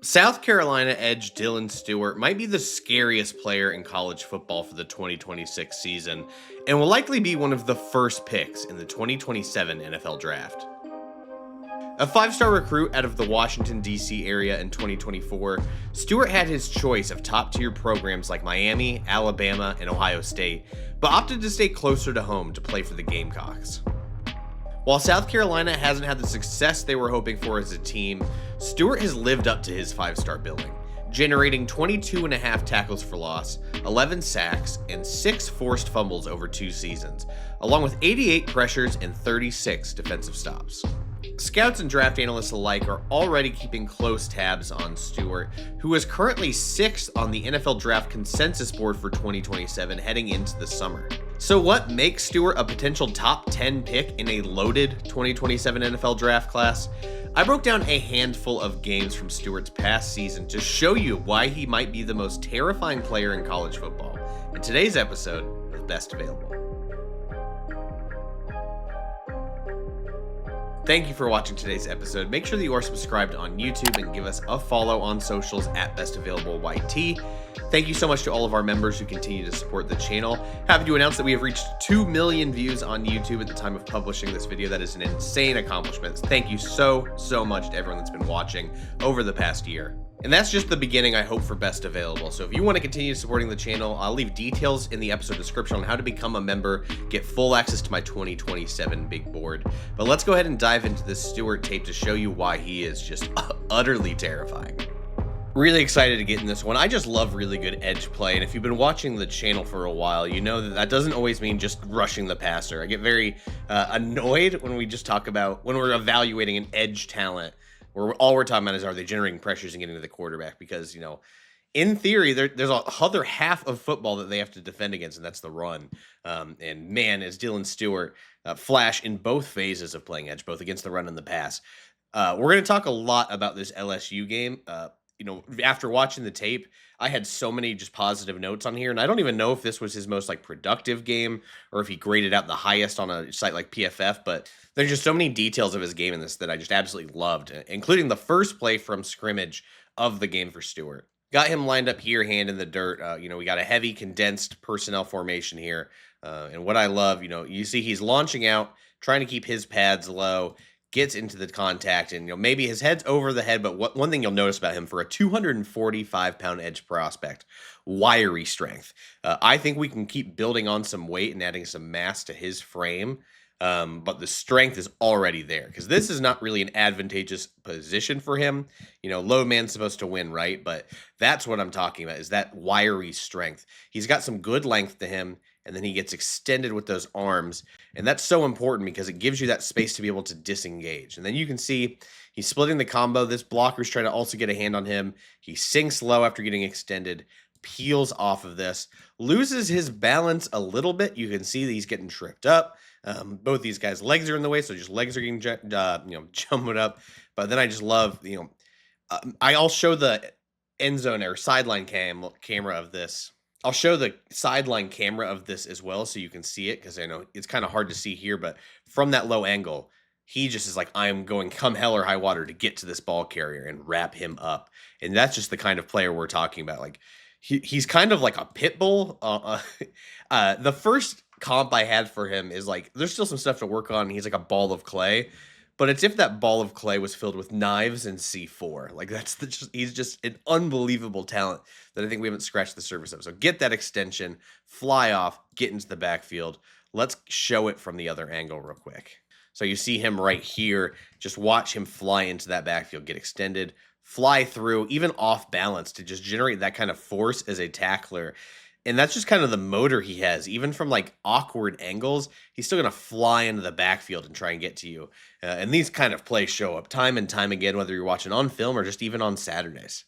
South Carolina edge Dylan Stewart might be the scariest player in college football for the 2026 season and will likely be one of the first picks in the 2027 NFL Draft. A five-star recruit out of the Washington, D.C. area in 2024, Stewart had his choice of top-tier programs like Miami, Alabama, and Ohio State, but opted to stay closer to home to play for the Gamecocks. While South Carolina hasn't had the success they were hoping for as a team, Stewart has lived up to his five-star billing, generating 22.5 tackles for loss, 11 sacks, and 6 forced fumbles over 2 seasons, along with 88 pressures and 36 defensive stops. Scouts and draft analysts alike are already keeping close tabs on Stewart, who is currently 6th on the NFL Draft consensus board for 2027 heading into the summer. So what makes Stewart a potential top 10 pick in a loaded 2027 NFL Draft class? I broke down a handful of games from Stewart's past season to show you why he might be the most terrifying player in college football in today's episode of Best Available. Thank you for watching today's episode. Make sure that you are subscribed on YouTube and give us a follow on socials at BestAvailableYT. Thank you so much to all of our members who continue to support the channel. Happy to announce that we have reached 2 million views on YouTube at the time of publishing this video. That is an insane accomplishment. Thank you so much to everyone that's been watching over the past year. And that's just the beginning, I hope, for Best Available. So if you want to continue supporting the channel, I'll leave details in the episode description on how to become a member, get full access to my 2027 big board. But let's go ahead and dive into this Stewart tape to show you why he is just utterly terrifying. Really excited to get in this one. I just love really good edge play, and if you've been watching the channel for a while, you know that that doesn't always mean just rushing the passer. I get very annoyed when we just talk about when we're evaluating an edge talent, where all we're talking about is, are they generating pressures and getting to the quarterback? Because, you know, in theory, there's a other half of football that they have to defend against, and that's the run. And man, is Dylan Stewart flash in both phases of playing edge, both against the run and the pass. We're going to talk a lot about this LSU game. You know, after watching the tape, I had so many just positive notes on here, and I don't even know if this was his most productive game or if he graded out the highest on a site like PFF, but there's just so many details of his game in this that I just absolutely loved, including the first play from scrimmage of the game for Stewart. Got him lined up here, hand in the dirt. You know, we got a heavy condensed personnel formation here. And what I love, you know, you see he's launching out, trying to keep his pads low, gets into the contact, and, you know, maybe his head's over the head, but one thing you'll notice about him, for a 245-pound edge prospect, wiry strength. I think we can keep building on some weight and adding some mass to his frame, but the strength is already there, because this is not really an advantageous position for him. You know, low man's supposed to win, right? But that's what I'm talking about, is that wiry strength. He's got some good length to him, and then he gets extended with those arms. And that's so important because it gives you that space to be able to disengage. And then you can see he's splitting the combo. This blocker's trying to also get a hand on him. He sinks low after getting extended, peels off of this, loses his balance a little bit. You can see that he's getting tripped up. Both these guys' legs are in the way, so just legs are getting jumping up. But then I just love, I'll show the end zone or sideline camera of this. I'll show the sideline camera of this as well so you can see it, because I know it's kind of hard to see here, but from that low angle, he just is like, I am going come hell or high water to get to this ball carrier and wrap him up. And that's just the kind of player we're talking about. Like, he's kind of like a pit bull. The first comp I had for him is like, there's still some stuff to work on. He's like a ball of clay. But it's if that ball of clay was filled with knives and C4. Like, he's just an unbelievable talent that I think we haven't scratched the surface of. So get that extension, fly off, get into the backfield. Let's show it from the other angle real quick. So you see him right here. Just watch him fly into that backfield, get extended, fly through, even off balance, to just generate that kind of force as a tackler. And that's just kind of the motor he has. Even from like awkward angles, he's still going to fly into the backfield and try and get to you. And these kind of plays show up time and time again, whether you're watching on film or just even on Saturdays.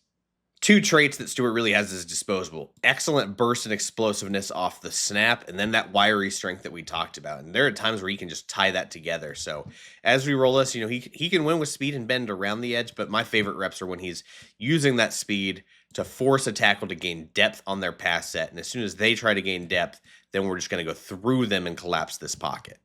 Two traits that Stewart really has as disposable: excellent burst and explosiveness off the snap, and then that wiry strength that we talked about. And there are times where he can just tie that together. So as we roll this, you know, he can win with speed and bend around the edge, but my favorite reps are when he's using that speed to force a tackle to gain depth on their pass set. And as soon as they try to gain depth, then we're just going to go through them and collapse this pocket.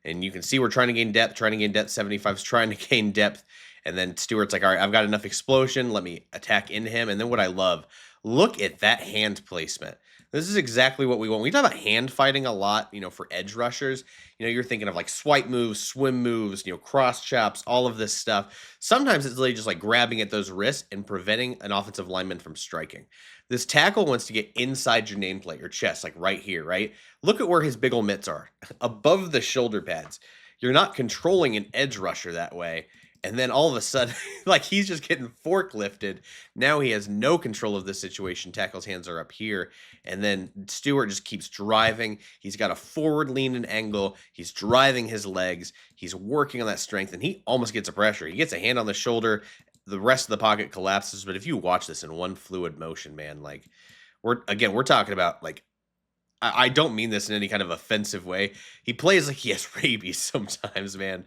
And you can see we're trying to gain depth, 75's trying to gain depth. And then Stewart's like, all right, I've got enough explosion. Let me attack into him. And then what I love, look at that hand placement. This is exactly what we want. We talk about hand fighting a lot, for edge rushers. You're thinking of like swipe moves, swim moves, cross chops, all of this stuff. Sometimes it's literally just like grabbing at those wrists and preventing an offensive lineman from striking. This tackle wants to get inside your nameplate, your chest, like right here, right? Look at where his big ol' mitts are, above the shoulder pads. You're not controlling an edge rusher that way. And then all of a sudden, like he's just getting forklifted. Now he has no control of this situation. Tackle's hands are up here. And then Stewart just keeps driving. He's got a forward leaning angle. He's driving his legs. He's working on that strength. And he almost gets a pressure. He gets a hand on the shoulder. The rest of the pocket collapses. But if you watch this in one fluid motion, man, like we're talking about like, I don't mean this in any kind of offensive way. He plays like he has rabies sometimes, man.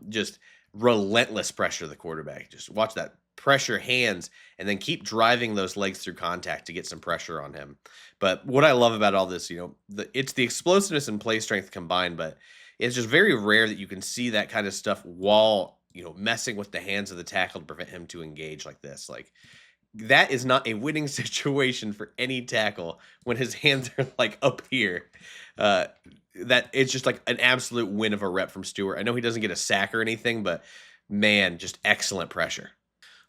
Just relentless pressure the quarterback. Just watch that pressure hands and then keep driving those legs through contact to get some pressure on him. But what I love about all this, it's the explosiveness and play strength combined, but it's just very rare that you can see that kind of stuff while, messing with the hands of the tackle to prevent him to engage like this. Like that is not a winning situation for any tackle when his hands are like up here. That it's just like an absolute win of a rep from Stewart. I know he doesn't get a sack or anything, but man, just excellent pressure.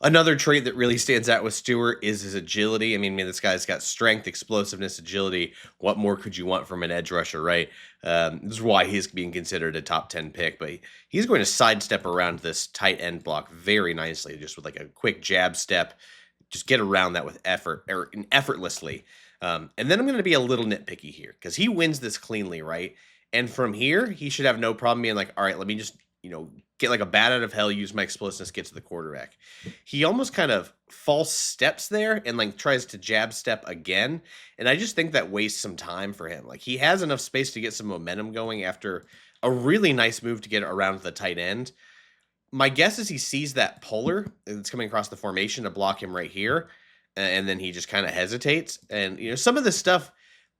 Another trait that really stands out with Stewart is his agility. I mean, this guy's got strength, explosiveness, agility. What more could you want from an edge rusher, right? This is why he's being considered a top 10 pick, but he's going to sidestep around this tight end block very nicely, just with like a quick jab step. Just get around that with effort or effortlessly. And then I'm going to be a little nitpicky here because he wins this cleanly, right? And from here, he should have no problem being like, all right, let me just, get like a bat out of hell, use my explosiveness, get to the quarterback. He almost kind of false steps there and like tries to jab step again. And I just think that wastes some time for him. Like he has enough space to get some momentum going after a really nice move to get around the tight end. My guess is he sees that puller that's coming across the formation to block him right here. And then he just kind of hesitates. And, some of this stuff,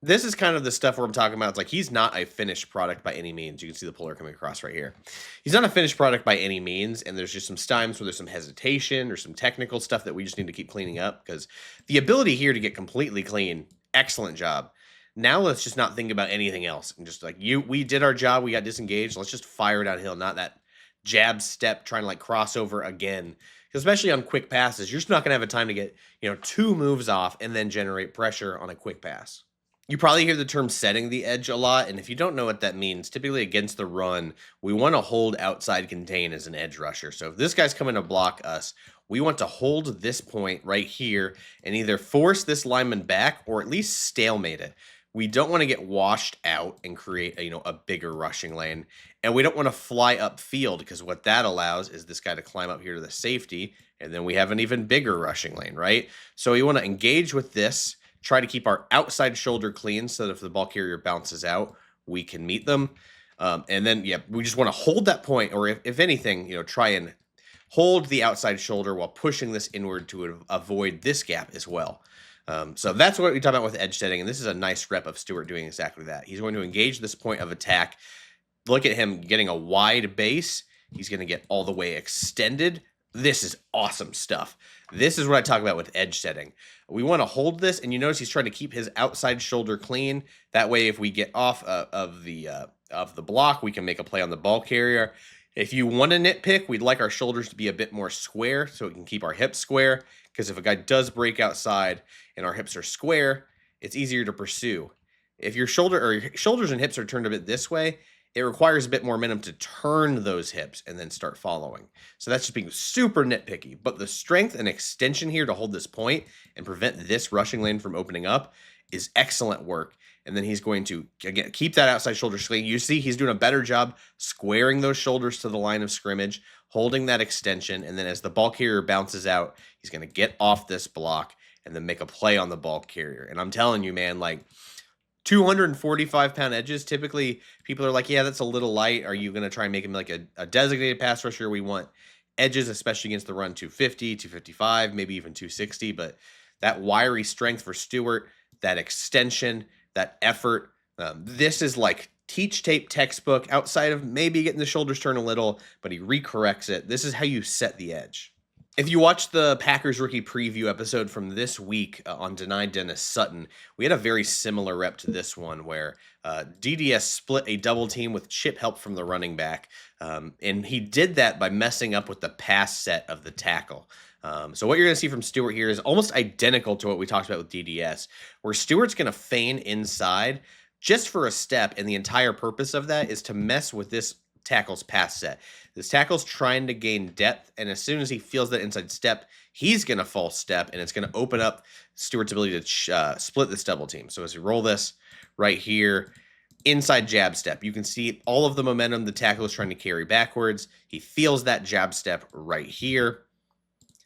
this is kind of the stuff where I'm talking about. It's like he's not a finished product by any means. You can see the puller coming across right here. He's not a finished product by any means. And there's just some times where there's some hesitation or some technical stuff that we just need to keep cleaning up. Because the ability here to get completely clean, excellent job. Now let's just not think about anything else. And just like we did our job. We got disengaged. Let's just fire downhill. Not that jab step trying to like cross over again. Especially on quick passes, you're just not going to have a time to get, 2 moves off and then generate pressure on a quick pass. You probably hear the term setting the edge a lot, and if you don't know what that means, typically against the run, we want to hold outside contain as an edge rusher. So if this guy's coming to block us, we want to hold this point right here and either force this lineman back or at least stalemate it. We don't want to get washed out and create a bigger rushing lane. And we don't want to fly upfield because what that allows is this guy to climb up here to the safety. And then we have an even bigger rushing lane, right? So we want to engage with this, try to keep our outside shoulder clean so that if the ball carrier bounces out, we can meet them. And then, we just want to hold that point, or if anything, try and hold the outside shoulder while pushing this inward to avoid this gap as well. So that's what we talk about with edge setting, and this is a nice rep of Stewart doing exactly that. He's going to engage this point of attack. Look at him getting a wide base. He's going to get all the way extended. This is awesome stuff. This is what I talk about with edge setting. We want to hold this, and you notice he's trying to keep his outside shoulder clean. That way, if we get off of the block, we can make a play on the ball carrier. If you want to nitpick, we'd like our shoulders to be a bit more square so we can keep our hips square. Because if a guy does break outside and our hips are square, it's easier to pursue. If your shoulders and hips are turned a bit this way, it requires a bit more momentum to turn those hips and then start following. So that's just being super nitpicky. But the strength and extension here to hold this point and prevent this rushing lane from opening up is excellent work. And then he's going to, again, keep that outside shoulder clean. You see he's doing a better job squaring those shoulders to the line of scrimmage, holding that extension, and then as the ball carrier bounces out, he's going to get off this block and then make a play on the ball carrier. And I'm telling you, man, like 245-pound edges, typically people are like, yeah, that's a little light. Are you going to try and make him like a designated pass rusher? We want edges, especially against the run, 250, 255, maybe even 260. But that wiry strength for Stewart, that extension, that effort, this is like teach tape textbook outside of maybe getting the shoulders turn a little, but he recorrects it. This is how you set the edge. If you watch the Packers rookie preview episode from this week on Denied Dennis Sutton, we had a very similar rep to this one where DDS split a double team with chip help from the running back. And he did that by messing up with the pass set of the tackle. So what you're going to see from Stewart here is almost identical to what we talked about with DDS, where Stewart's going to feign inside just for a step, and the entire purpose of that is to mess with this tackle's pass set. This tackle's trying to gain depth, and as soon as he feels that inside step, he's going to false step, and it's going to open up Stewart's ability to split this double team. So as we roll this right here, inside jab step, you can see all of the momentum the tackle is trying to carry backwards. He feels that jab step right here.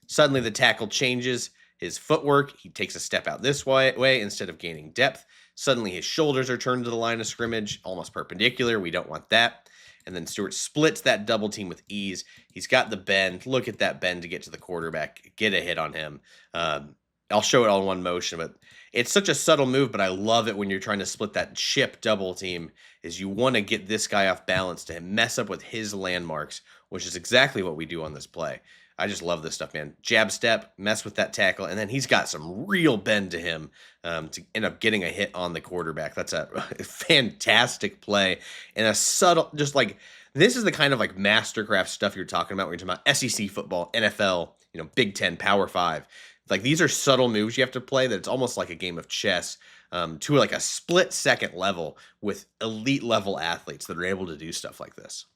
Suddenly the tackle changes his footwork. He takes a step out this way instead of gaining depth. Suddenly his shoulders are turned to the line of scrimmage, almost perpendicular. We don't want that. And then Stewart splits that double team with ease. He's got the bend. Look at that bend to get to the quarterback, get a hit on him. I'll show it all in one motion, but it's such a subtle move, but I love it when you're trying to split that chip double team, is you want to get this guy off balance to mess up with his landmarks, which is exactly what we do on this play. I just love this stuff, man. Jab step, mess with that tackle, and then he's got some real bend to him to end up getting a hit on the quarterback. That's a fantastic play and a subtle, just like, this is the kind of like mastercraft stuff you're talking about when you're talking about SEC football, NFL, Big Ten, Power 5. Like, these are subtle moves you have to play that it's almost like a game of chess to like a split-second level with elite level athletes that are able to do stuff like this.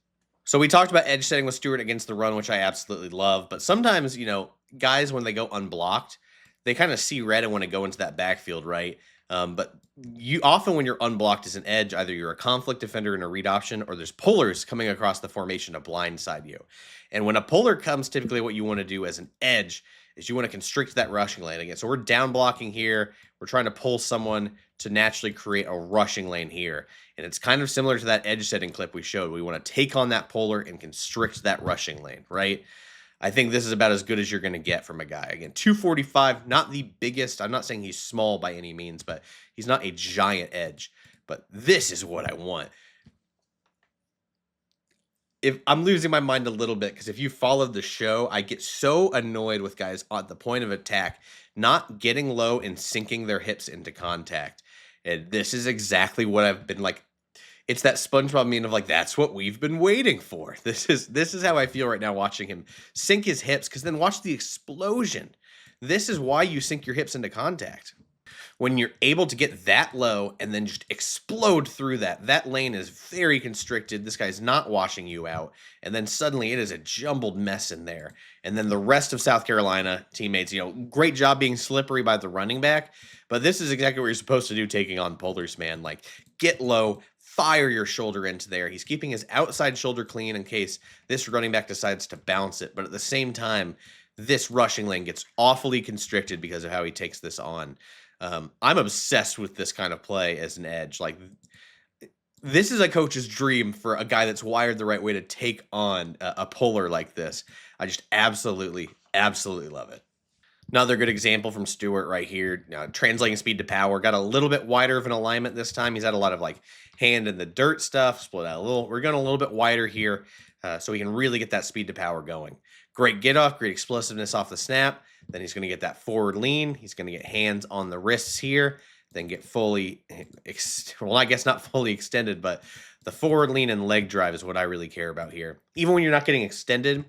So we talked about edge setting with Stewart against the run, which I absolutely love. But sometimes, guys, when they go unblocked, they kind of see red and want to go into that backfield, right? But you often, when you're unblocked as an edge, either you're a conflict defender in a read option, or there's pullers coming across the formation to blindside you. And when a puller comes, typically what you want to do as an edge is you want to constrict that rushing lane again. So we're down blocking here. We're trying to pull someone to naturally create a rushing lane here. And it's kind of similar to that edge setting clip we showed. We want to take on that puller and constrict that rushing lane, right? I think this is about as good as you're going to get from a guy. Again, 245, not the biggest. I'm not saying he's small by any means, but he's not a giant edge. But this is what I want. If I'm losing my mind a little bit, because if you followed the show, I get so annoyed with guys at the point of attack not getting low and sinking their hips into contact. And this is exactly what I've been like. It's that SpongeBob meme of like, that's what we've been waiting for. This is how I feel right now watching him sink his hips, because then watch the explosion. This is why you sink your hips into contact. When you're able to get that low and then just explode through that lane is very constricted. This guy's not washing you out. And then suddenly it is a jumbled mess in there. And then the rest of South Carolina teammates, great job being slippery by the running back. But this is exactly what you're supposed to do taking on pullers, man. Like, get low, fire your shoulder into there. He's keeping his outside shoulder clean in case this running back decides to bounce it. But at the same time, this rushing lane gets awfully constricted because of how he takes this on. I'm obsessed with this kind of play as an edge. Like, this is a coach's dream for a guy that's wired the right way to take on a puller like this. I just absolutely love it. Another good example from Stewart right here, translating speed to power. Got a little bit wider of an alignment this time. He's had a lot of like hand in the dirt stuff, split out a little. We're going a little bit wider here so he can really get that speed to power going. Great get off, great explosiveness off the snap. Then he's going to get that forward lean. He's going to get hands on the wrists here, then get fully, well, I guess not fully extended, but the forward lean and leg drive is what I really care about here. Even when you're not getting extended,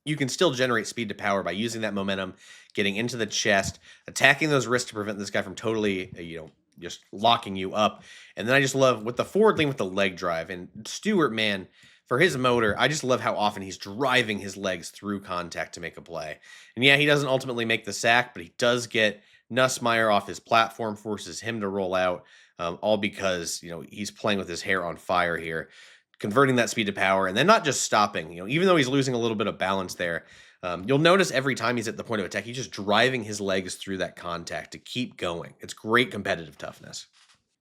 you can still generate speed to power by using that momentum, getting into the chest, attacking those wrists to prevent this guy from totally, just locking you up. And then I just love with the forward lean with the leg drive. And Stewart, man, for his motor, I just love how often he's driving his legs through contact to make a play. And yeah, he doesn't ultimately make the sack, but he does get Nussmeier off his platform, forces him to roll out, all because, he's playing with his hair on fire here, converting that speed to power, and then not just stopping. Even though he's losing a little bit of balance there, you'll notice every time he's at the point of attack, he's just driving his legs through that contact to keep going. It's great competitive toughness.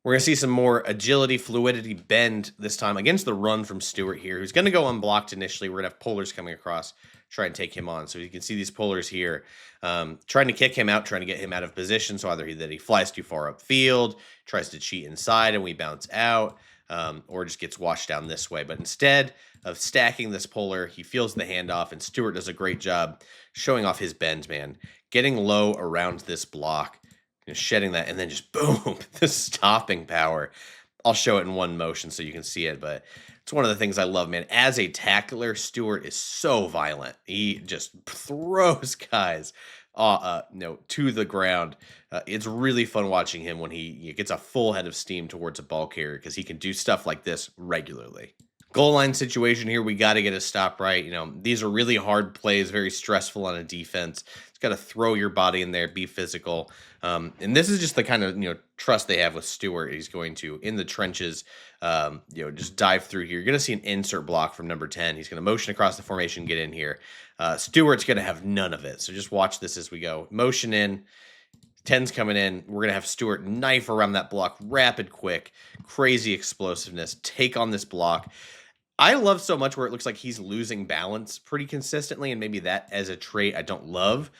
We're going to see some more agility, fluidity, bend this time against the run from Stewart here, who's going to go unblocked initially. We're going to have pullers coming across, try and take him on. So you can see these pullers here trying to kick him out, trying to get him out of position. So either that he flies too far upfield, tries to cheat inside, and we bounce out. or just gets washed down this way. But instead of stacking this puller, he feels the handoff, and Stewart does a great job showing off his bend, man. Getting low around this block, shedding that, and then just boom, the stopping power. I'll show it in one motion so you can see it, but it's one of the things I love, man. As a tackler, Stewart is so violent. He just throws guys to the ground. It's really fun watching him when he gets a full head of steam towards a ball carrier because he can do stuff like this regularly. Goal line situation here, we got to get a stop right. These are really hard plays, very stressful on a defense. It's got to throw your body in there, be physical. And this is just the kind of, trust they have with Stewart. He's going to, in the trenches, just dive through here. You're going to see an insert block from number 10. He's going to motion across the formation, get in here. Stewart's going to have none of it. So just watch this as we go. Motion in. 10's coming in. We're going to have Stewart knife around that block. Rapid, quick, crazy explosiveness. Take on this block. I love so much where it looks like he's losing balance pretty consistently, and maybe that as a trait I don't love,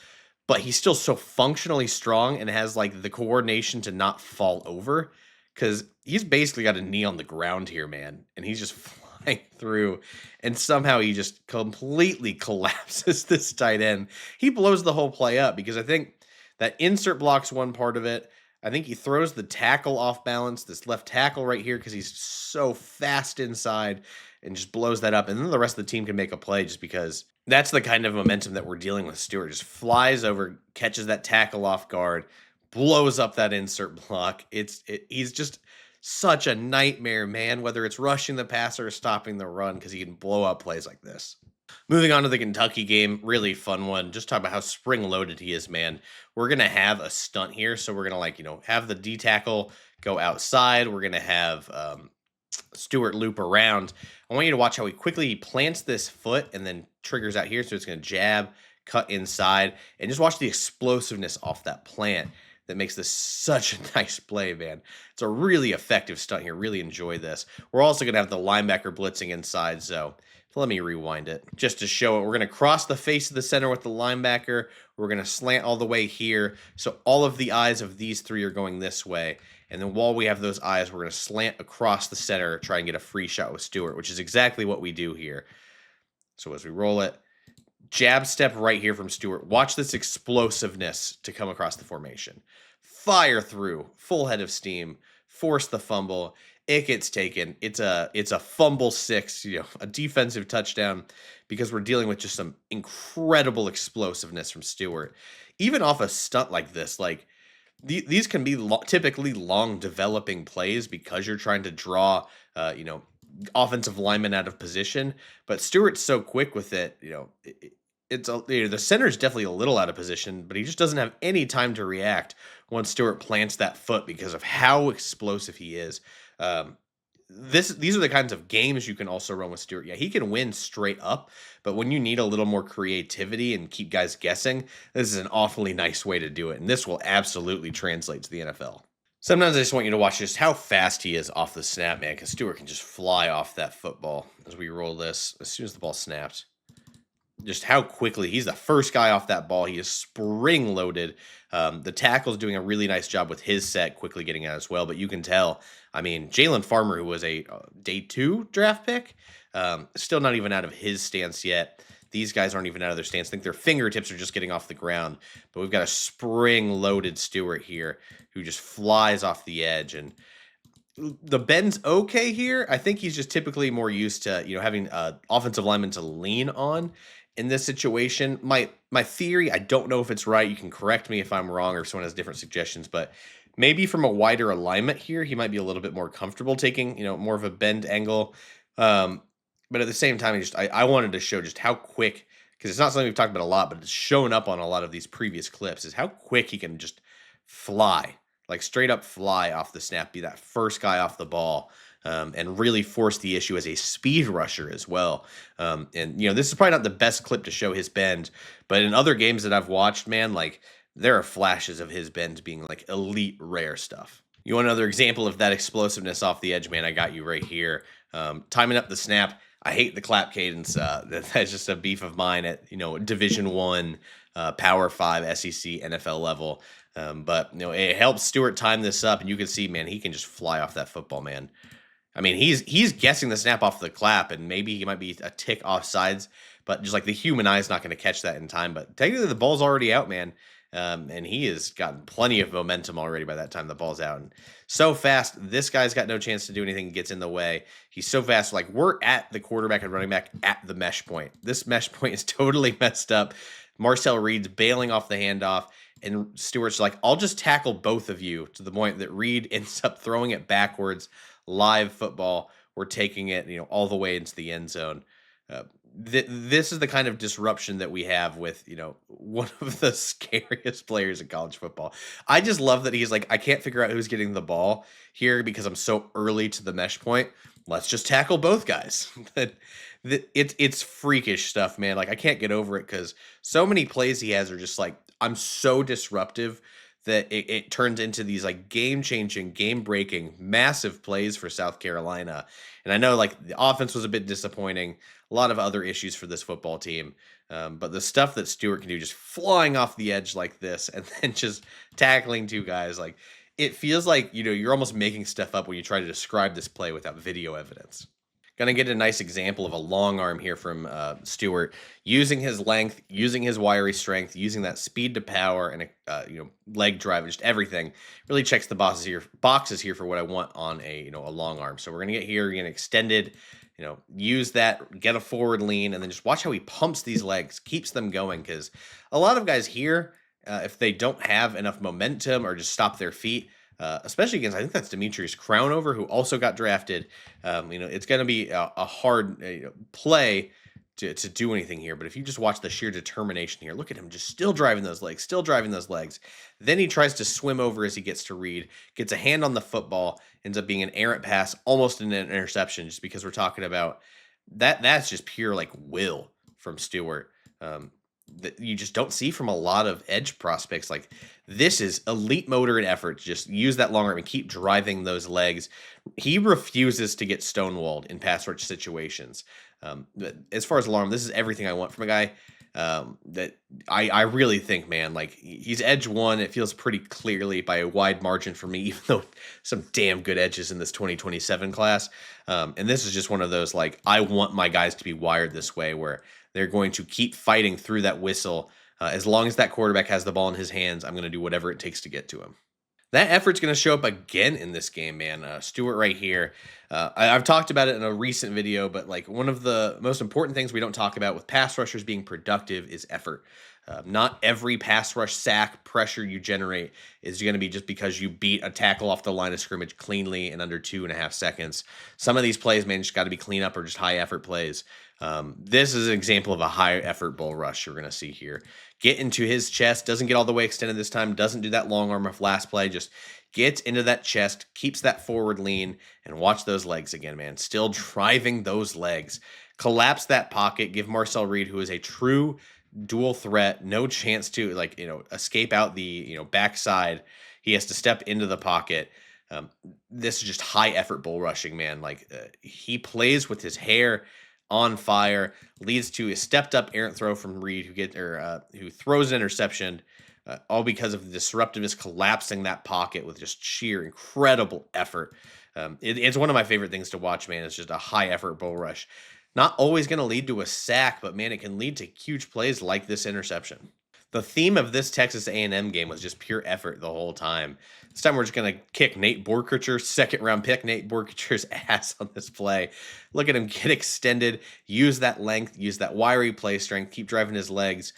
but he's still so functionally strong and has like the coordination to not fall over, because he's basically got a knee on the ground here, man, and he's just flying through, and somehow he just completely collapses this tight end. He blows the whole play up because I think that insert block's one part of it. I think he throws the tackle off balance, this left tackle right here, because he's so fast inside, and just blows that up. And then the rest of the team can make a play just because that's the kind of momentum that we're dealing with. Stewart just flies over, catches that tackle off guard, blows up that insert block. He's just such a nightmare, man, whether it's rushing the passer or stopping the run, because he can blow up plays like this. Moving on to the Kentucky game, really fun one. Just talk about how spring-loaded he is, man. We're going to have a stunt here, so we're going to, have the D tackle go outside. We're going to have Stewart loop around. I want you to watch how he quickly plants this foot and then triggers out here, so it's going to jab, cut inside, and just watch the explosiveness off that plant that makes this such a nice play, man. It's a really effective stunt here. Really enjoy this. We're also going to have the linebacker blitzing inside, so let me rewind it just to show it. We're going to cross the face of the center with the linebacker. We're going to slant all the way here. So all of the eyes of these three are going this way. And then while we have those eyes, we're going to slant across the center, try and get a free shot with Stewart, which is exactly what we do here. So as we roll it, jab step right here from Stewart. Watch this explosiveness to come across the formation. Fire through, full head of steam, force the fumble. It gets taken. It's a fumble 6, a defensive touchdown, because we're dealing with just some incredible explosiveness from Stewart. Even off a stunt like this, like these can be typically long developing plays because you're trying to draw, offensive linemen out of position. But Stewart's so quick with it, the center's definitely a little out of position, but he just doesn't have any time to react once Stewart plants that foot because of how explosive he is. These are the kinds of games you can also run with Stewart. Yeah, he can win straight up, but when you need a little more creativity and keep guys guessing, this is an awfully nice way to do it, and this will absolutely translate to the NFL. Sometimes I just want you to watch just how fast he is off the snap, man, because Stewart can just fly off that football as we roll this as soon as the ball snaps. Just how quickly he's the first guy off that ball. He is spring loaded. The tackle's doing a really nice job with his set, quickly getting out as well. But you can tell, Jalen Farmer, who was a day 2 draft pick, still not even out of his stance yet. These guys aren't even out of their stance. I think their fingertips are just getting off the ground. But we've got a spring loaded Stewart here who just flies off the edge. And the bend's okay here. I think he's just typically more used to, having offensive linemen to lean on. In this situation, my theory, I don't know if it's right. You can correct me if I'm wrong or if someone has different suggestions, but maybe from a wider alignment here, he might be a little bit more comfortable taking, more of a bend angle. But at the same time, I wanted to show just how quick, because it's not something we've talked about a lot, but it's shown up on a lot of these previous clips, is how quick he can just fly, like straight up fly off the snap, be that first guy off the ball. And really force the issue as a speed rusher as well. This is probably not the best clip to show his bend, but in other games that I've watched, man, like there are flashes of his bend being like elite rare stuff. You want another example of that explosiveness off the edge, man? I got you right here. Timing up the snap. I hate the clap cadence. That's just a beef of mine at, Division I, Power 5, SEC, NFL level. But it helps Stewart time this up, and you can see, man, he can just fly off that football, man. I mean, he's guessing the snap off the clap, and maybe he might be a tick offsides, but just like the human eye is not going to catch that in time. But technically, the ball's already out, man, and he has gotten plenty of momentum already by that time the ball's out. And so fast, this guy's got no chance to do anything. Gets in the way. He's so fast. Like we're at the quarterback and running back at the mesh point. This mesh point is totally messed up. Marcel Reed's bailing off the handoff. And Stewart's like, I'll just tackle both of you, to the point that Reed ends up throwing it backwards. Live football. We're taking it, all the way into the end zone. Uh, this is the kind of disruption that we have with, one of the scariest players in college football. I just love that he's like, I can't figure out who's getting the ball here because I'm so early to the mesh point. Let's just tackle both guys. It's freakish stuff, man. Like I can't get over it because so many plays he has are just like, I'm so disruptive that it turns into these like game-changing, game-breaking, massive plays for South Carolina. And I know like the offense was a bit disappointing, a lot of other issues for this football team. But the stuff that Stewart can do, just flying off the edge like this and then just tackling two guys, like it feels like, you're almost making stuff up when you try to describe this play without video evidence. Going to get a nice example of a long arm here from Stewart, using his length, using his wiry strength, using that speed to power and leg drive, just everything. Really checks the boxes here for what I want on a long arm. So we're going to get here, extended, use that, get a forward lean, and then just watch how he pumps these legs, keeps them going. Because a lot of guys here, if they don't have enough momentum or just stop their feet, especially against, I think that's Demetrius Crownover, who also got drafted. It's going to be a hard play to do anything here. But if you just watch the sheer determination here, look at him just still driving those legs. Then he tries to swim over as he gets to Reed, gets a hand on the football, ends up being an errant pass, almost an interception, just because we're talking about that. That's just pure like will from Stewart. That you just don't see from a lot of edge prospects. Like this is elite motor and effort. Just use that long arm and keep driving those legs. He refuses to get stonewalled in pass rush situations. But as far as long arm, this is everything I want from a guy that I really think, man, like he's edge one. It feels pretty clearly by a wide margin for me, even though some damn good edges in this 2027 class. And this is just one of those, like, I want my guys to be wired this way where they're going to keep fighting through that whistle. As long as that quarterback has the ball in his hands, I'm going to do whatever it takes to get to him. That effort's going to show up again in this game, man. Stewart right here. I've talked about it in a recent video, but like one of the most important things we don't talk about with pass rushers being productive is effort. Not every pass rush sack pressure you generate is going to be just because you beat a tackle off the line of scrimmage cleanly in under 2.5 seconds. Some of these plays, man, just got to be clean up or just high effort plays. This is an example of a high effort bull rush you're going to see here. Get into his chest, doesn't get all the way extended this time, doesn't do that long arm off last play, just gets into that chest, keeps that forward lean, and watch those legs again, man. Still driving those legs. Collapse that pocket, give Marcel Reed, who is a true dual threat, no chance to escape out the backside. He has to step into the pocket. This is just high effort bull rushing, man. Like he plays with his hair on fire, leads to a stepped up errant throw from Reed, who throws an interception, all because of the disruptiveness, collapsing that pocket with just sheer incredible effort. It's one of my favorite things to watch, man. It's just a high effort bull rush. Not always going to lead to a sack, but man, it can lead to huge plays like this interception. The theme of this Texas A&M game was just pure effort the whole time. This time we're just going to kick Nate Borkricher, second-round pick Nate Borkricher's ass on this play. Look at him get extended, use that length, use that wiry play strength, keep driving his legs.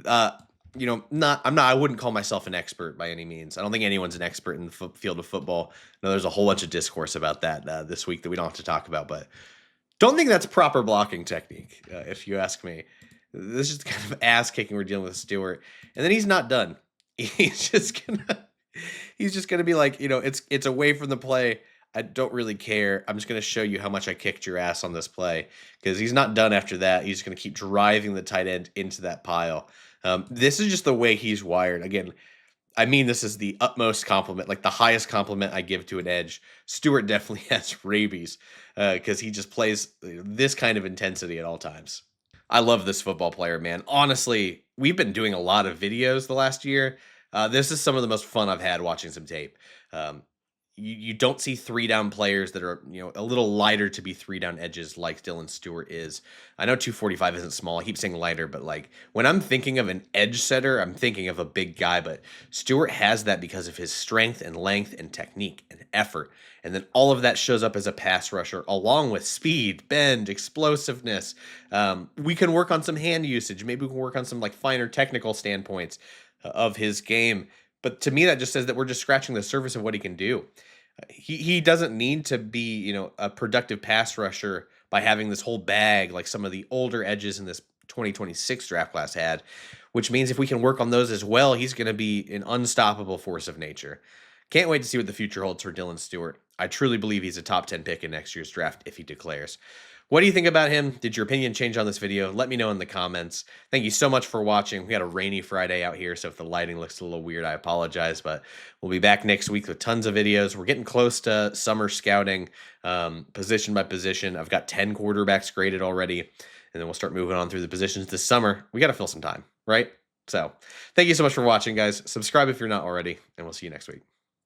I wouldn't call myself an expert by any means. I don't think anyone's an expert in the field of football. No, there's a whole bunch of discourse about that this week that we don't have to talk about, but don't think that's proper blocking technique, if you ask me. This is the kind of ass kicking we're dealing with Stewart. And then he's not done. He's just gonna be like, it's away from the play. I don't really care. I'm just gonna show you how much I kicked your ass on this play. Because he's not done after that. He's gonna keep driving the tight end into that pile. This is just the way he's wired. Again, I mean, this is the utmost compliment, like the highest compliment I give to an edge. Stewart definitely has rabies because he just plays this kind of intensity at all times. I love this football player, man. Honestly, we've been doing a lot of videos the last year. This is some of the most fun I've had watching some tape. you don't see 3-down players that are, a little lighter to be 3-down edges like Dylan Stewart is. I know 245 isn't small. I keep saying lighter, but like when I'm thinking of an edge setter, I'm thinking of a big guy, but Stewart has that because of his strength and length and technique and effort. And then all of that shows up as a pass rusher along with speed, bend, explosiveness. We can work on some hand usage. Maybe we can work on some like finer technical standpoints of his game. But to me, that just says that we're just scratching the surface of what he can do. He doesn't need to be, a productive pass rusher by having this whole bag like some of the older edges in this 2026 draft class had, which means if we can work on those as well, he's going to be an unstoppable force of nature. Can't wait to see what the future holds for Dylan Stewart. I truly believe he's a top 10 pick in next year's draft if he declares. What do you think about him? Did your opinion change on this video? Let me know in the comments. Thank you so much for watching. We had a rainy Friday out here, so if the lighting looks a little weird, I apologize, but we'll be back next week with tons of videos. We're getting close to summer scouting, position by position. I've got 10 quarterbacks graded already, and then we'll start moving on through the positions this summer. We got to fill some time, right? So thank you so much for watching, guys. Subscribe if you're not already, and we'll see you next week.